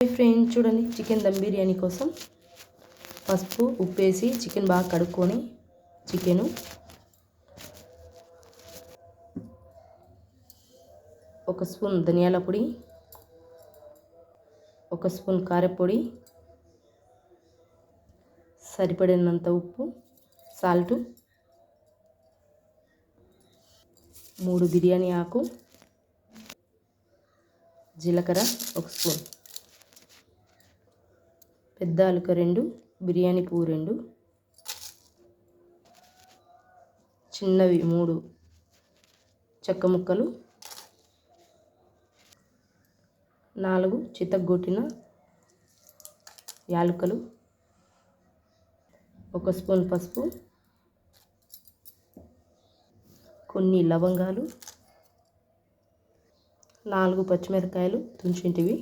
Friends చూడండి, chicken dum biryani కోసం పసుపు ఉప్పు వేసి చికెన్ బాగా కడుక్కొని చికెను ఒక స్పూన్ ధనియాల పొడి, ఒక స్పూన్ కారపొడి, సరిపడినంత ఉప్పు, సాల్ట్, 3 బిర్యానీ ఆకు, జీలకర్ర 1 స్పూన్, పెద్ద ఆలుక 2, బిర్యానీ పువ్వు 2, చిన్నవి 3 చెక్క ముక్కలు, 4 చితగ్గొట్టిన యాలకులు, 1 స్పూన్ పసుపు, కొన్ని లవంగాలు, 4 పచ్చిమిరపకాయలు తుంచింటివి,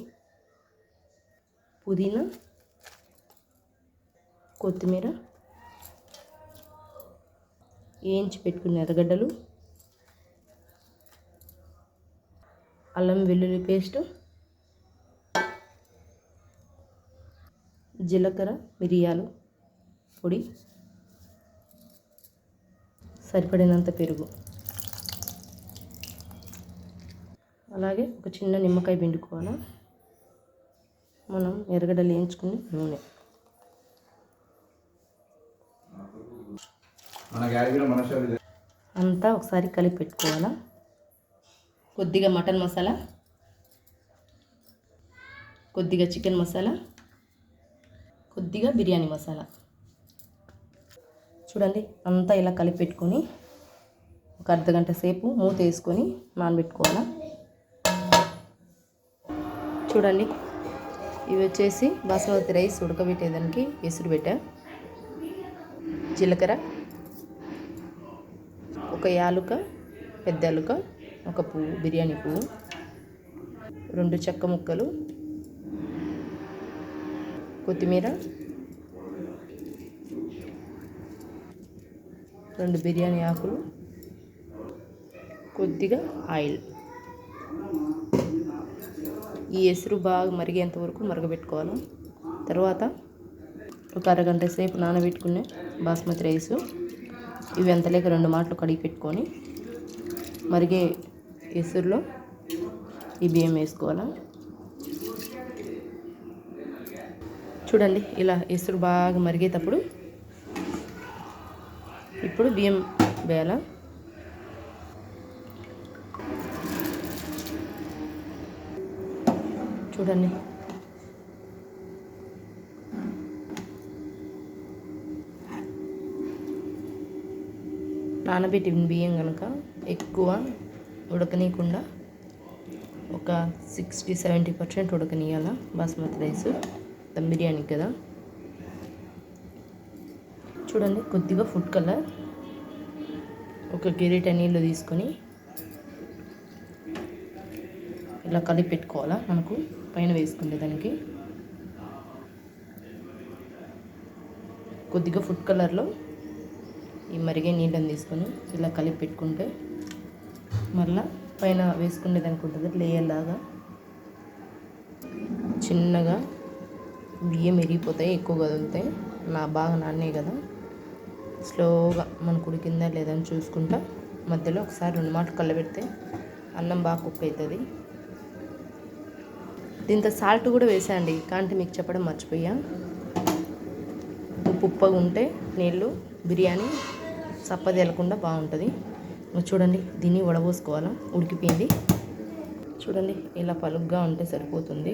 పుదీనా, కొత్తిమీర, వేయించి పెట్టుకున్న ఎర్రగడ్డలు, అల్లం వెల్లుల్లి పేస్ట్, జీలకర్ర మిరియాలు పొడి, సరిపడినంత పెరుగు, అలాగే ఒక చిన్న నిమ్మకాయ పిండుకోవాలి. మనం ఎర్రగడ్డలు వేయించుకుని నూనె అంతా ఒకసారి కలిపి పెట్టుకోవాలా. కొద్దిగా మటన్ మసాలా, కొద్దిగా చికెన్ మసాలా, కొద్దిగా బిర్యానీ మసాలా. చూడండి, అంతా ఇలా కలిపి పెట్టుకొని ఒక అర్ధగంట సేపు మూత వేసుకొని నానబెట్టుకోవాలా. చూడండి, ఇవి వచ్చేసి బాస్మతి రైస్ ఉడకబెట్టేదానికి ఎసురు పెట్టా. జీలకర్ర, ఒక యాలుక, పెద్ద యాలుక, ఒక పువ్వు బిర్యానీ పువ్వు, 2 చెక్క ముక్కలు, కొత్తిమీర, 2 బిర్యానీ ఆకులు, కొద్దిగా ఆయిల్. ఈ ఎసురు బాగా మరిగేంత వరకు మరగబెట్టుకోవాలి. తర్వాత ఒక అరగంట సేపు నానబెట్టుకునే బాస్మతి రైసు ఇవి అంతలేక 2 మాటలు కడిగి పెట్టుకొని మరిగే ఎసురులో ఈ బియ్యం వేసుకోవాలా. చూడండి, ఇలా ఎసురు బాగా మరిగేటప్పుడు ఇప్పుడు బియ్యం వేయాలా. చూడండి, నానబెట్టిన బియ్యం కనుక ఎక్కువ ఉడకనీయకుండా ఒక 60-70% ఉడకనీయాల. బాస్మతి రైస్ దమ్ బిర్యానీ కదా. చూడండి, కొద్దిగా ఫుడ్ కలర్, ఒక గెరిట నీళ్ళు తీసుకొని ఇలా కలిపి పెట్టుకోవాలా. మనకు పైన వేసుకునే దానికి కొద్దిగా ఫుడ్ కలర్లో ఈ మరిగే నీళ్ళని తీసుకొని ఇలా కలిపి పెట్టుకుంటే మళ్ళీ పైన వేసుకునే దానికి ఉంటుంది లేయర్ లాగా. చిన్నగా బియ్యం ఎరిగిపోతాయి, ఎక్కువ కదులుతాయి. బాగా నానే కదా. స్లోగా మనకు ఉడికిందా లేదని చూసుకుంటా మధ్యలో ఒకసారి 2 మాటలు కలబెడితే అన్నం బాగా కుక్ అవుతుంది. దీంతో సాల్ట్ కూడా వేసాండి, కానీ మీకు చెప్పడం మర్చిపోయా. ఉప్పుగా ఉంటే నీళ్ళు బిర్యానీ చప్పది వెళ్ళకుండా బాగుంటుంది. చూడండి, దీన్ని వడబోసుకోవాలా. ఉడికిపోయింది. చూడండి, ఇలా పలుగ్గా ఉంటే సరిపోతుంది.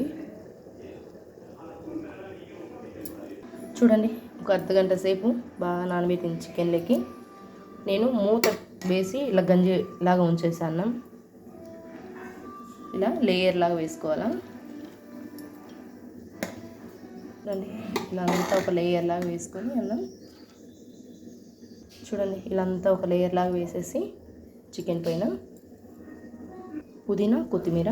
చూడండి, ఒక అర్ధగంట సేపు బాగా నానబెట్టిన చికెన్లోకి నేను మూత వేసి ఇలా గంజి లాగా ఉంచేసాను. ఇలా లేయర్ లాగా వేసుకోవాలా. చూడండి, ఇలా అంతా ఒక లేయర్ లాగా వేసుకొని అన్నం. చూడండి, ఇలా అంతా ఒక లేయర్ లాగా వేసేసి చికెన్ పైన పుదీనా, కొత్తిమీర,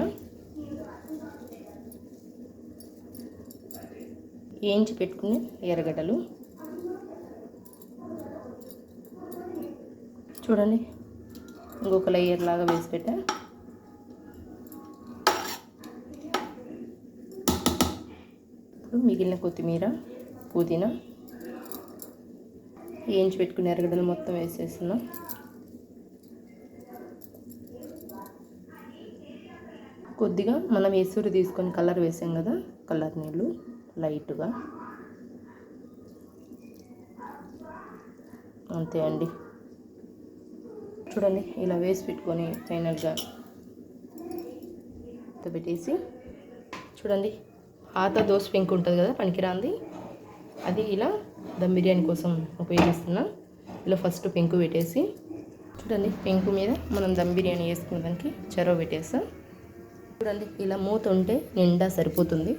వేయించి పెట్టుకునే ఎర్రగడ్డలు. చూడండి, ఇంకొక లేయర్ లాగా వేసి పెట్టా. ఇప్పుడు మిగిలిన కొత్తిమీర, పుదీనా, వేయించి పెట్టుకునే ఎర్రగడ్డలు మొత్తం వేసేస్తున్నాం. కొద్దిగా మనం ఎసురు తీసుకొని కలర్ వేసాం కదా, కలర్ నీళ్ళు లైట్గా, అంతే అండి. చూడండి ఇలా వేసి పెట్టుకొని ఫైనల్గా పెట్టేసి, చూడండి పాత దోశ పెంకు ఉంటుంది కదా పనికిరాంది, అది ఇలా దమ్ బిర్యానీ కోసం ఉపయోగిస్తున్నా. ఇలా ఫస్ట్ పెంకు పెట్టేసి, చూడండి పెంకు మీద మనం దమ్ బిర్యానీ వేసుకునే దానికి చెరవ పెట్టేస్తాం. చూడండి ఇలా మూత ఉంటే నిండా సరిపోతుంది.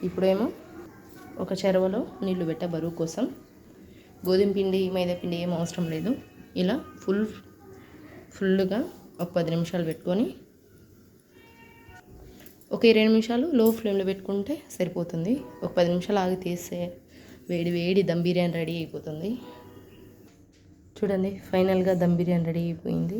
ఇప్పుడేమో ఒక చెరవలో నీళ్లు పెట్టా బరువు కోసం. గోధుమ పిండి, మైదా పిండి ఏం అవసరం లేదు. ఇలా ఫుల్గా ఒక 10 నిమిషాలు పెట్టుకొని, ఒక 20 నిమిషాలు లో ఫ్లేమ్లో పెట్టుకుంటే సరిపోతుంది. ఒక 10 నిమిషాలు ఆగి తీస్తే వేడి వేడి దమ్ బిర్యానీ రెడీ అయిపోతుంది. చూడండి ఫైనల్గా దమ్ బిర్యానీ రెడీ అయిపోయింది.